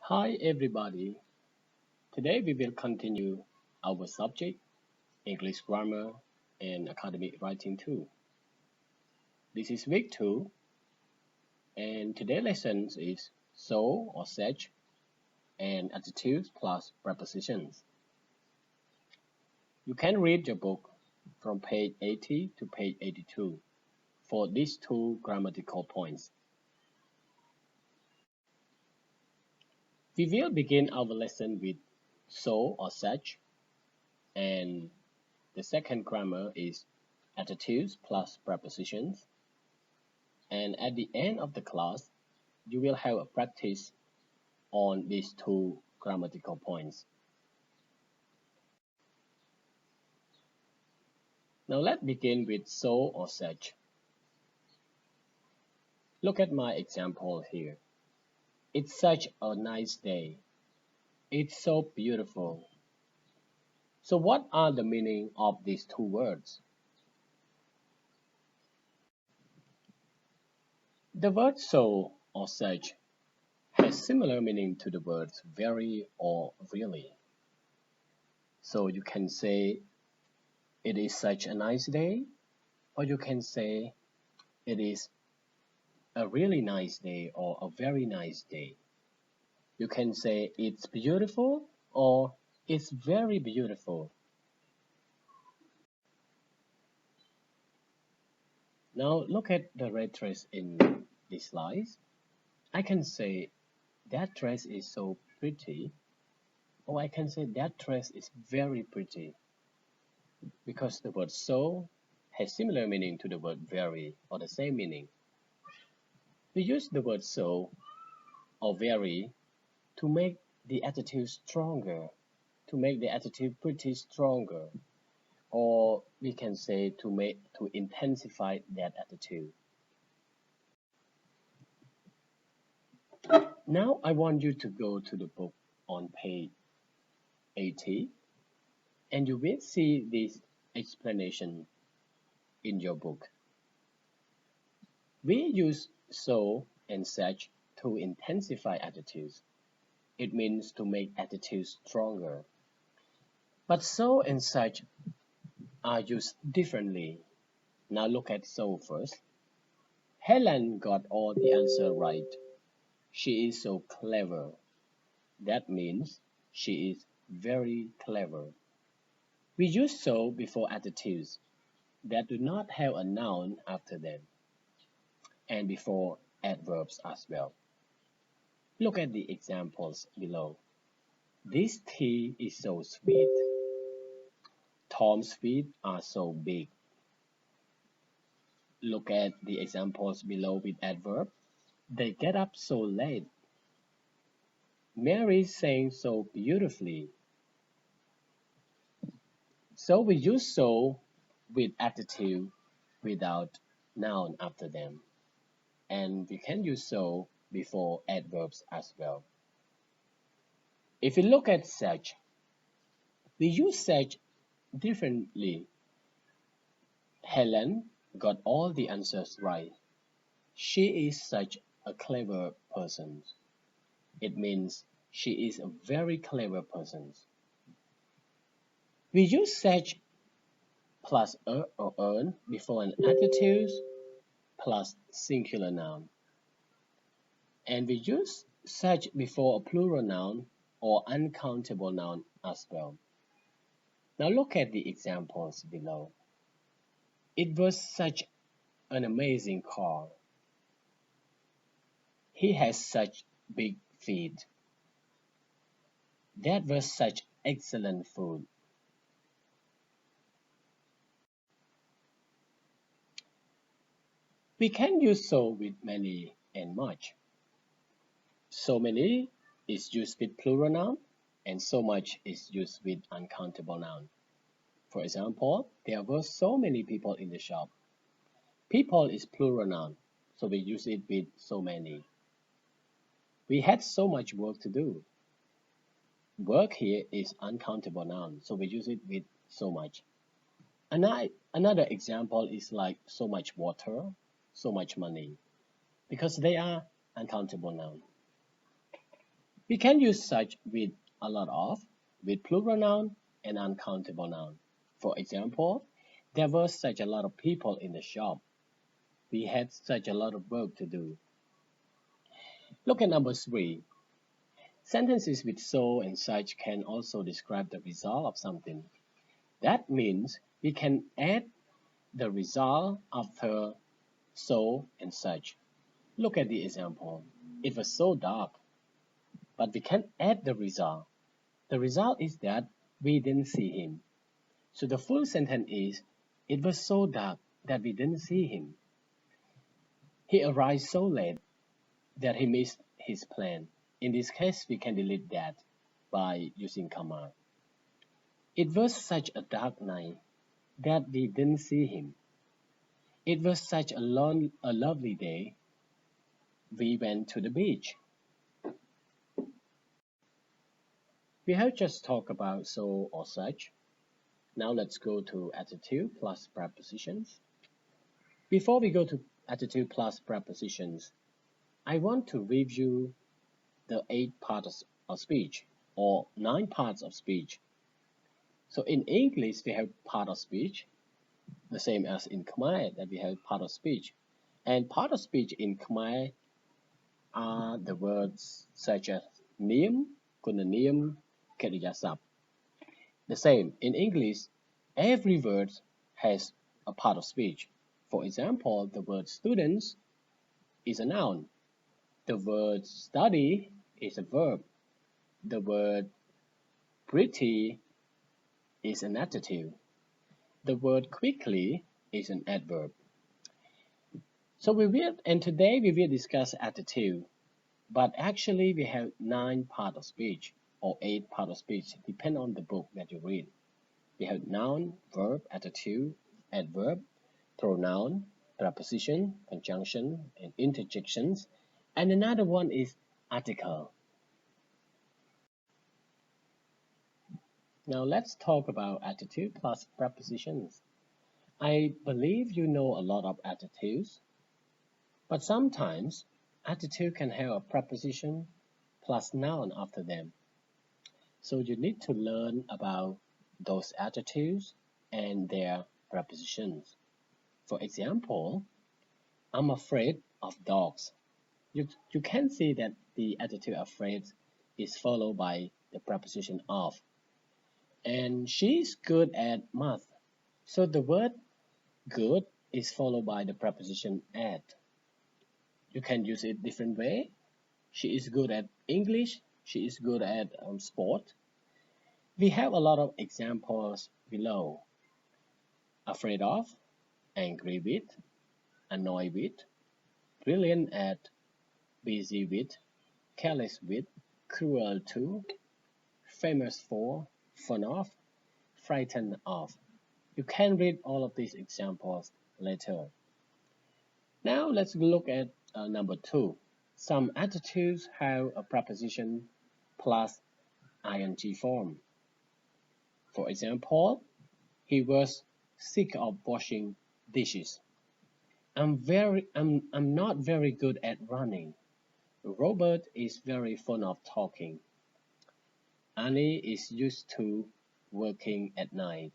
Hi everybody. Today we will continue our subject English grammar and academic writing too. This is week 2 and today's lesson is so or such and adjectives plus prepositions. You can read your book from page 80 to page 82 for these two grammatical points. We will begin our lesson with so or such, and the second grammar is adjectives plus prepositions. And at the end of the class, you will have a practice on these two grammatical points. Now let's begin with so or such. Look at my example here. It's such a nice day. It's so beautiful. So what are the meaning of these two words? The word so or such has similar meaning to the words very or really. So you can say it is such a nice day, or you can say it is a really nice day or a very nice day. You can say it's beautiful or it's very beautiful. Now look at the red dress in this slide. I can say that dress is so pretty, or I can say that dress is very pretty, because the word so has similar meaning to the word very or the same meaning. We use the word so or very to make the adjective stronger, to make the adjective pretty stronger, or we can say to intensify that adjective. Now I want you to go to the book on page 80 and you will see this explanation in your book. We use so and such to intensify adjectives. It means to make adjectives stronger. But so and such are used differently. Now look at so first. Helen got all the answers right. She is so clever. That means she is very clever. We use so before adjectives that do not have a noun after them, and before adverbs as well. Look at the examples below. This tea is so sweet. Tom's feet are so big. Look at the examples below with adverb. They get up so late. Mary sang so beautifully. So we use so with adjective without noun after them. And we can use so before adverbs as well. If we look at such, we use such differently. Helen got all the answers right. She is such a clever person. It means she is a very clever person. We use such plus er or earn before an adjective plus singular noun. And we use such before a plural noun or uncountable noun as well. Now look at the examples below. It was such an amazing car. He has such big feet. That was such excellent food. We can use so with many and much. So many is used with plural noun and so much is used with uncountable noun. For example, there were so many people in the shop. People is plural noun, so we use it with so many. We had so much work to do. Work here is uncountable noun, so we use it with so much. Another example is like so much water, so much money, because they are uncountable noun. We can use such with a lot of, with plural noun and uncountable noun. For example, there were such a lot of people in the shop. We had such a lot of work to do. Look at number 3. Sentences with so and such can also describe the result of something. That means we can add the result after so and such. Look at the example. It was so dark, but we can add the result. The result is that we didn't see him. So the full sentence is, it was so dark that we didn't see him. He arrived so late that he missed his plan. In this case, we can delete that by using comma. It was such a dark night that we didn't see him. It was such a lovely day. We went to the beach. We have just talked about so or such. Now let's go to adjective plus prepositions. Before we go to adjective plus prepositions, I want to review the 8 parts of speech or 9 parts of speech. So in English, we have part of speech, the same as in Khmer that we have part of speech. And part of speech in Khmer are the words such as niam, kunaniam, keriyasap. The same in English, every word has a part of speech. For example, the word students is a noun. The word study is a verb. The word pretty is an adjective. The word quickly is an adverb. And today we will discuss adjective, but actually we have 9 parts of speech or 8 parts of speech, depend on the book that you read. We have noun, verb, adjective, adverb, pronoun, preposition, conjunction, and interjections, and another one is article. Now let's talk about adjective plus prepositions. I believe you know a lot of adjectives, but sometimes adjective can have a preposition plus noun after them. So you need to learn about those adjectives and their prepositions. For example, I'm afraid of dogs. You can see that the adjective afraid is followed by the preposition of. And she's good at math. So the word good is followed by the preposition at. You can use it different way. She is good at English. She is good at sport. We have a lot of examples below. Afraid of, angry with, annoyed with, brilliant at, busy with, careless with, cruel to, famous for, fond of, frightened of. You can read all of these examples later. Now let's look at number 2. Some adjectives have a preposition plus ing form. For example, he was sick of washing dishes. I'm not very good at running. Robert is very fond of talking. Annie is used to working at night.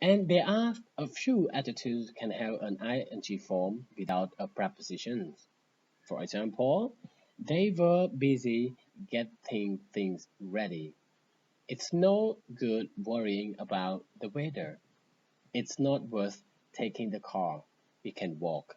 And there are a few adjectives can have an ing form without a preposition. For example, they were busy getting things ready. It's no good worrying about the weather. It's not worth taking the car. We can walk.